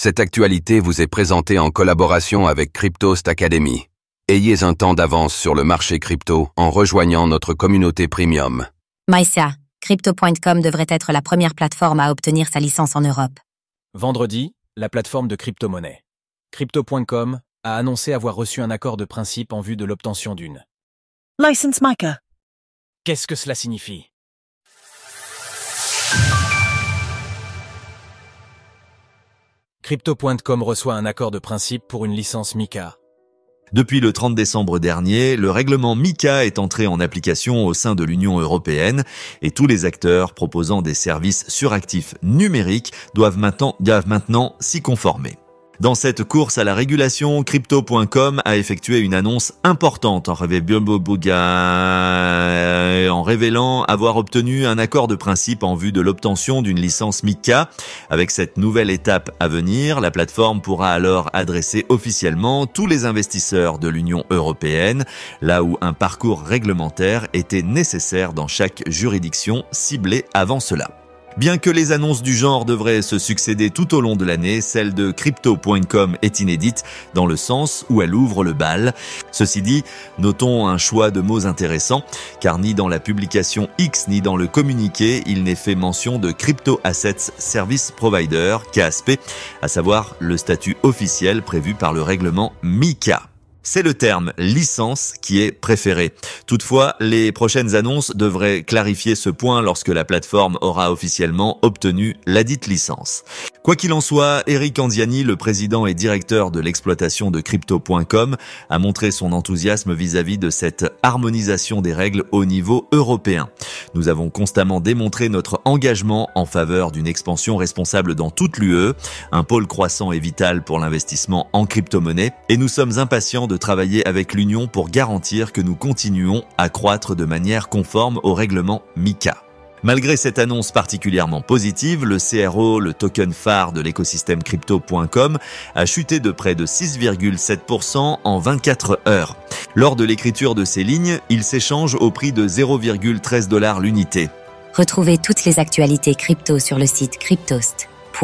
Cette actualité vous est présentée en collaboration avec Cryptost Academy. Ayez un temps d'avance sur le marché crypto en rejoignant notre communauté premium. Maïsia, Crypto.com devrait être la première plateforme à obtenir sa licence en Europe. Vendredi, la plateforme de crypto-monnaie. Crypto.com a annoncé avoir reçu un accord de principe en vue de l'obtention d'une License MiCA. Qu'est-ce que cela signifie? Crypto.com reçoit un accord de principe pour une licence MiCA. Depuis le 30 décembre dernier, le règlement MiCA est entré en application au sein de l'Union européenne et tous les acteurs proposant des services sur actifs numériques doivent maintenant s'y conformer. Dans cette course à la régulation, Crypto.com a effectué une annonce importante en révélant avoir obtenu un accord de principe en vue de l'obtention d'une licence MiCA. Avec cette nouvelle étape à venir, la plateforme pourra alors adresser officiellement tous les investisseurs de l'Union européenne, là où un parcours réglementaire était nécessaire dans chaque juridiction ciblée avant cela. Bien que les annonces du genre devraient se succéder tout au long de l'année, celle de Crypto.com est inédite dans le sens où elle ouvre le bal. Ceci dit, notons un choix de mots intéressant, car ni dans la publication X ni dans le communiqué, il n'est fait mention de Crypto Assets Service Provider, KASP, à savoir le statut officiel prévu par le règlement MiCA. C'est le terme licence qui est préféré. Toutefois, les prochaines annonces devraient clarifier ce point lorsque la plateforme aura officiellement obtenu ladite licence. Quoi qu'il en soit, Eric Anziani, le président et directeur de l'exploitation de Crypto.com, a montré son enthousiasme vis-à-vis de cette harmonisation des règles au niveau européen. Nous avons constamment démontré notre engagement en faveur d'une expansion responsable dans toute l'UE. Un pôle croissant est vital pour l'investissement en crypto-monnaie et nous sommes impatients de travailler avec l'Union pour garantir que nous continuons à croître de manière conforme au règlement MiCA. Malgré cette annonce particulièrement positive, le CRO, le token phare de l'écosystème Crypto.com, a chuté de près de 6,7% en 24 heures. Lors de l'écriture de ces lignes, il s'échange au prix de 0,13$ l'unité. Retrouvez toutes les actualités crypto sur le site cryptost.fr.